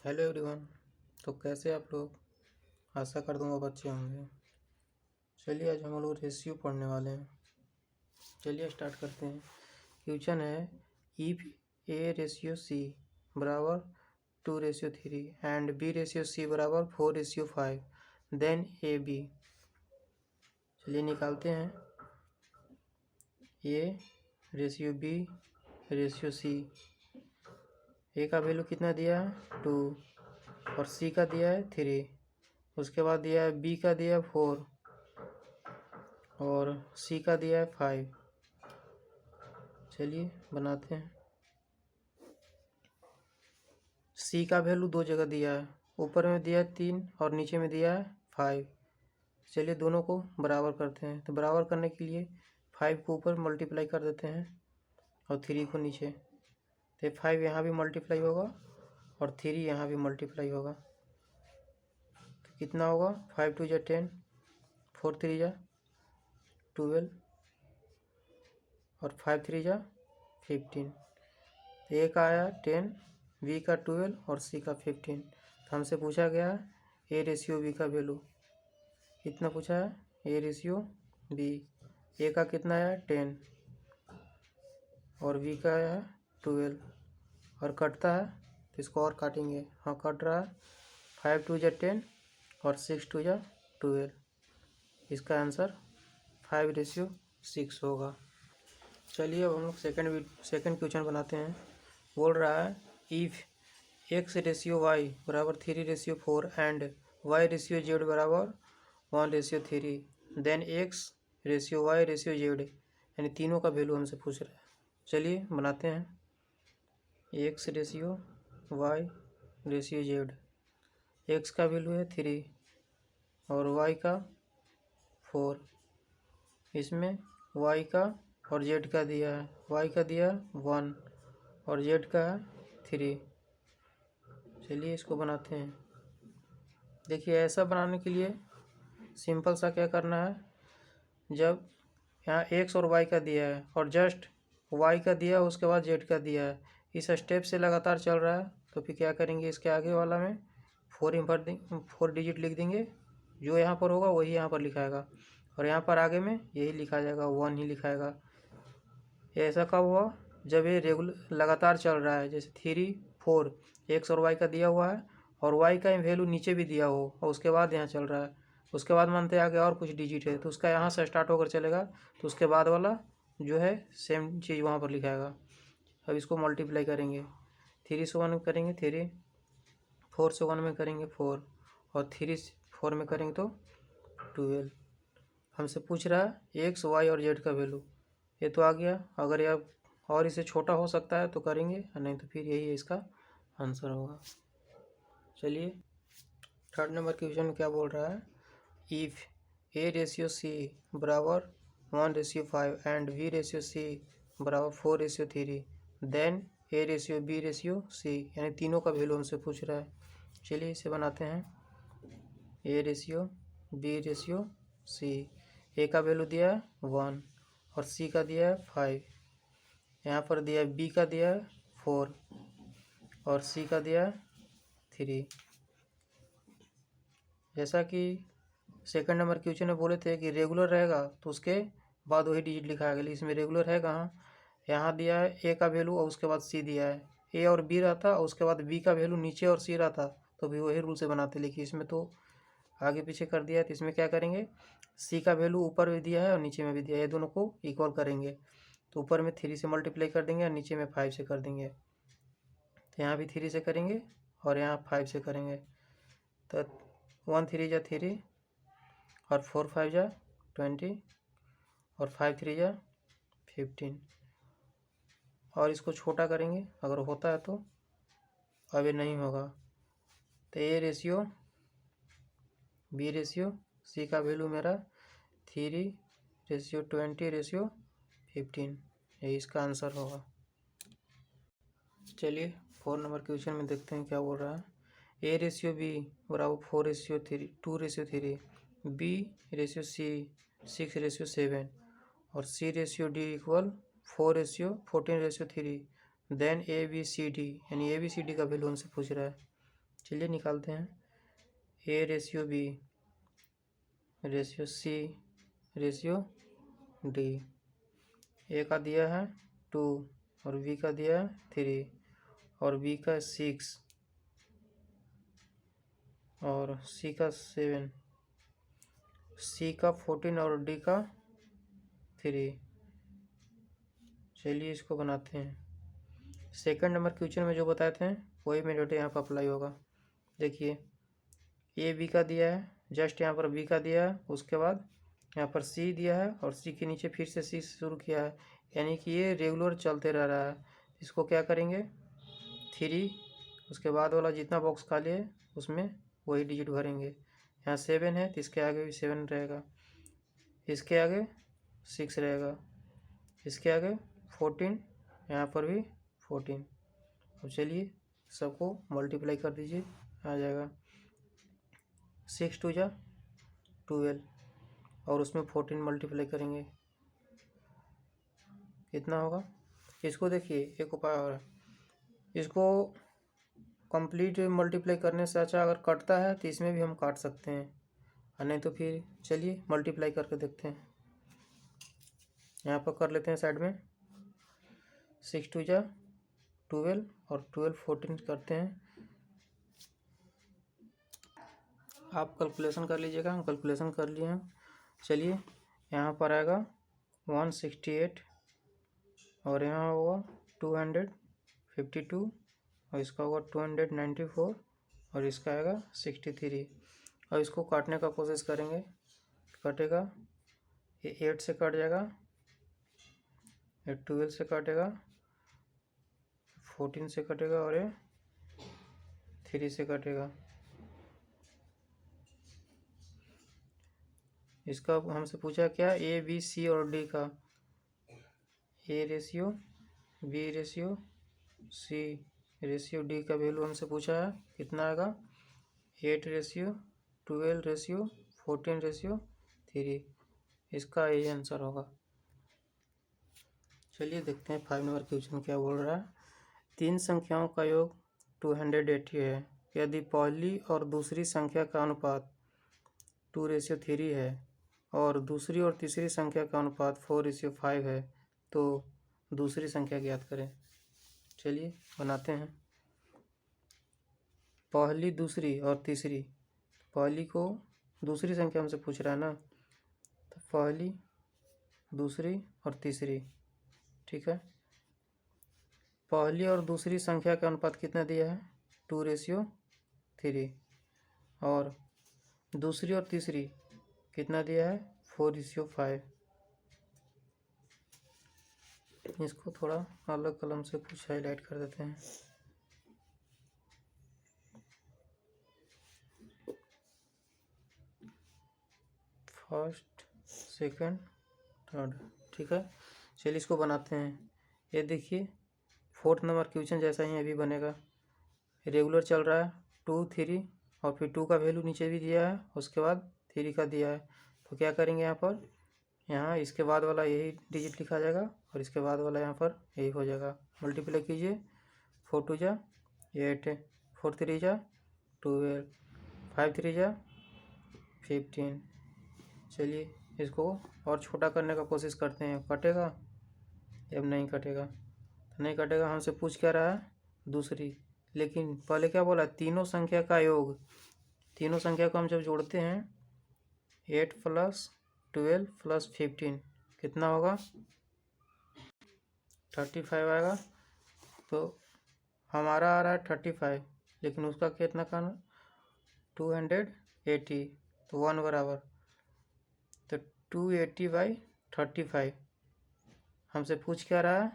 Hello everyone. तो कैसे आप लोग? आशा कर दूंगा बच्चे होंगे। चलिए आज हम लोग रेशियो पढ़ने वाले हैं। चलिए स्टार्ट करते हैं। क्वेश्चन है इफ ए रेशियो सी बराबर 2:3 एंड बी रेशियो सी बराबर 4:5 देन ए बी। चलिए निकालते हैं। A ratio B ratio C. A का वैल्यू कितना दिया है 2 और सी का दिया है 3। उसके बाद दिया है बी का दिया है 4 और सी का दिया है 5। चलिए बनाते हैं। सी का वैल्यू दो जगह दिया है, ऊपर में दिया है 3 और नीचे में दिया है 5। चलिए दोनों को बराबर करते हैं। तो बराबर करने के लिए 5 को ऊपर मल्टीप्लाई कर देते हैं और 3 को नीचे। तो 5 यहाँ भी मल्टीप्लाई होगा और 3 यहाँ भी मल्टीप्लाई होगा। तो कितना होगा 5 2 जा 10, 4 3 जा 12 और 5 3 जा 15। ए का आया 10, बी का 12 और सी का 15। तो हमसे पूछा गया ए रेशियो बी का वैल्यू कितना पूछा है। ए रेशियो बी। ए का कितना आया 10 और बी का आया 12 और कटता है तो इसको और काटेंगे। हाँ कट रहा है। 5 2 जा 10 और 6 2 जा 12। इसका आंसर 5:6 होगा। चलिए अब हम लोग सेकंड क्वेश्चन बनाते हैं। बोल रहा है इफ़ एक्स रेशियो वाई बराबर 3:4 एंड वाई रेशियो जेड बराबर 1:3 then x ratio y ratio z, यानी तीनों का वैल्यू हमसे पूछ रहा है। चलिए बनाते हैं। X ratio y ratio z. X का वैल्यू है 3 और वाई का 4। इसमें वाई का और जेड का दिया है। वाई का दिया 1 और जेड का 3। चलिए इसको बनाते हैं। देखिए ऐसा बनाने के लिए सिंपल सा क्या करना है, जब यहाँ एक्स और वाई का दिया है और जस्ट वाई का दिया है उसके बाद जेड का दिया है, इस स्टेप से लगातार चल रहा है, तो फिर क्या करेंगे इसके आगे वाला में 4 डिजिट लिख देंगे। जो यहाँ पर होगा वही यहाँ पर लिखाएगा और यहाँ पर आगे में यही लिखा जाएगा 1 ही लिखाएगा। ऐसा कब हुआ जब ये रेगुलर लगातार चल रहा है, जैसे 3 4 एक्स और वाई का दिया हुआ है और वाई का वैल्यू नीचे भी दिया हो और उसके बाद यहाँ चल रहा है। उसके बाद मानते हैं आगे और कुछ डिजिट है तो उसका यहाँ से स्टार्ट होकर चलेगा, तो उसके बाद वाला जो है सेम चीज़ वहाँ पर लिखाएगा। अब इसको मल्टीप्लाई करेंगे। 3 से 1 में करेंगे 3, 4 से 1 में करेंगे 4 और 3 से 4 में करेंगे तो 12। हमसे पूछ रहा है एक्स वाई और जेड का वैल्यू। ये तो आ गया। अगर यह और इसे छोटा हो सकता है तो करेंगे, नहीं तो फिर यही इसका आंसर होगा। चलिए थर्ड नंबर क्वेश्चन में क्या बोल रहा है, इफ़ ए रेशियो सी बराबर 1:5 एंड बी रेशियो सी बराबर 4:3 then a ratio B ratio c, यानी तीनों का वैल्यू हमसे पूछ रहा है। चलिए इसे बनाते हैं। A ratio B ratio C. A का वैल्यू दिया है 1 और सी का दिया है 5। यहाँ पर दिया है बी का दिया है 4 और सी का दिया है 3। जैसा कि सेकंड नंबर क्वेश्चन में बोले थे कि रेगुलर रहेगा तो उसके बाद वही डिजिट लिखा गया, इसमें रेगुलर है कहाँ। यहाँ दिया है ए का वैल्यू और उसके बाद सी दिया है। ए और बी रहता और उसके बाद बी का वैल्यू नीचे और सी रहता तो भी वही रूल से बनाते, लेकिन इसमें तो आगे पीछे कर दिया है। तो इसमें क्या करेंगे, सी का वैल्यू ऊपर भी दिया है और नीचे में भी दिया है, ये दोनों को इक्वल करेंगे। तो ऊपर में 3 से मल्टीप्लाई कर देंगे और नीचे में 5 से कर देंगे। तो यहाँ भी 3 से करेंगे और यहाँ 5 से करेंगे। तो 1 3 जा 3 और 4 5 जा 20 और 5 3 जा 15। और इसको छोटा करेंगे अगर होता है तो, अभी नहीं होगा। तो a ratio B ratio c का वैल्यू मेरा 3:20:15, यही इसका आंसर होगा। चलिए 4 नंबर क्वेश्चन में देखते हैं क्या बोल रहा है। ए रेशियो बी बराबर 4:2:3, बी रेशियो सी 6:7 और C ratio D equal 4:14:3 then A B C D, यानी ए बी सी डी का वैल्यू हमसे पूछ रहा है। चलिए निकालते हैं। A ratio B ratio C ratio D. A का दिया है 2 और बी का दिया है 3 और बी का 6 और सी का 7, सी का 14 और डी का 3। चलिए इसको बनाते हैं। सेकंड नंबर क्वेश्चन में जो बताए थे वही मेथड यहाँ पर अप्लाई होगा। देखिए ए बी का दिया है, जस्ट यहाँ पर बी का दिया है, उसके बाद यहाँ पर सी दिया है और सी के नीचे फिर से सी शुरू किया है, यानी कि ये रेगुलर चलते रह रहा है। इसको क्या करेंगे 3, उसके बाद वाला जितना बॉक्स खाली है उसमें वही डिजिट भरेंगे। यहाँ 7 है तो इसके आगे भी 7 रहेगा, इसके आगे 6 रहेगा, इसके आगे 14, यहाँ पर भी 14। अब चलिए सबको मल्टीप्लाई कर दीजिए, आ जाएगा 6 2 जा 12 और उसमें 14 मल्टीप्लाई करेंगे, कितना होगा। इसको देखिए एक उपाय और है, इसको कंप्लीट मल्टीप्लाई करने से अच्छा अगर कटता है तो इसमें भी हम काट सकते हैं, और नहीं तो फिर चलिए मल्टीप्लाई करके देखते हैं। यहाँ पर कर लेते हैं साइड में, 6 2 जा 12 और 12 14 करते हैं। आप कैलकुलेशन कर लीजिएगा, हम कैलकुलेशन कर लिए हैं। चलिए यहाँ पर आएगा 168 और यहाँ होगा 252 और इसका होगा 294 और इसका आएगा 63। और इसको काटने का कोशिश करेंगे, कटेगा ये 8 से कट जाएगा, ये 12 से कटेगा, 14 से कटेगा और ये 3 से कटेगा। इसका हमसे पूछा क्या, ए बी सी और डी का, a ratio B ratio C ratio d का वैल्यू हमसे पूछा है, कितना आएगा 8 रेशियो 12 रेशियो 14 रेशियो 3। इसका यही आंसर होगा। चलिए देखते हैं 5 नंबर क्वेश्चन क्या बोल रहा है। 3 संख्याओं का योग 280 है, यदि पहली और दूसरी संख्या का अनुपात 2:3 है और दूसरी और तीसरी संख्या का अनुपात 4:5 है, तो दूसरी संख्या ज्ञात करें। चलिए बनाते हैं। पहली, दूसरी और तीसरी, पहली को दूसरी संख्या हमसे पूछ रहा है ना, तो पहली, दूसरी और तीसरी, ठीक है। पहली और दूसरी संख्या का अनुपात कितना दिया है 2:3 और दूसरी और तीसरी कितना दिया है 4:5। इसको थोड़ा अलग कलम से कुछ हाईलाइट कर देते हैं। फर्स्ट, सेकंड, थर्ड, ठीक है। चलिए इसको बनाते हैं। ये देखिए 4th नंबर क्वेश्चन जैसा ही अभी बनेगा। रेगुलर चल रहा है 2 3 और फिर 2 का वैल्यू नीचे भी दिया है, उसके बाद 3 का दिया है। तो क्या करेंगे यहाँ पर, यहाँ इसके बाद वाला यही डिजिट लिखा जाएगा और इसके बाद वाला यहाँ पर यही हो जाएगा। मल्टीप्लाई कीजिए, 4 2 जा 8, 4 3 जा 12, 5 3 जा 15। चलिए इसको और छोटा करने का कोशिश करते हैं, कटेगा, अब नहीं कटेगा, तो नहीं कटेगा। हमसे पूछ क्या रहा है दूसरी, लेकिन पहले क्या बोला, तीनों संख्या का योग। तीनों संख्या को हम जब जोड़ते हैं 8 + 12 + 15 कितना होगा 35 आएगा। तो हमारा आ रहा है 35, लेकिन उसका कितना का 280, तो 1 बराबर, तो 280/35। हमसे पूछ क्या रहा है,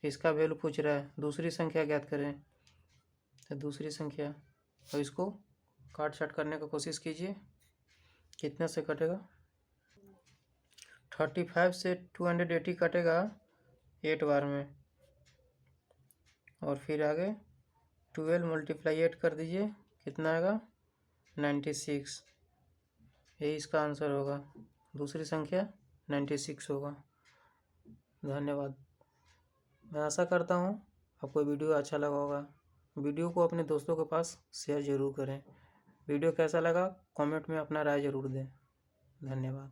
इसका वैल्यू पूछ रहा है, दूसरी संख्या ज्ञात करें। तो दूसरी संख्या, और इसको काट छाट करने का कोशिश कीजिए, कितने से कटेगा 35 से 280 कटेगा 8 बार में, और फिर आगे 12 × 8 कर दीजिए, कितना आएगा 96। यही इसका आंसर होगा, दूसरी संख्या 96 होगा। धन्यवाद। मैं आशा करता हूँ आपको वीडियो अच्छा लगा होगा। वीडियो को अपने दोस्तों के पास शेयर ज़रूर करें। वीडियो कैसा लगा कमेंट में अपना राय ज़रूर दें। धन्यवाद।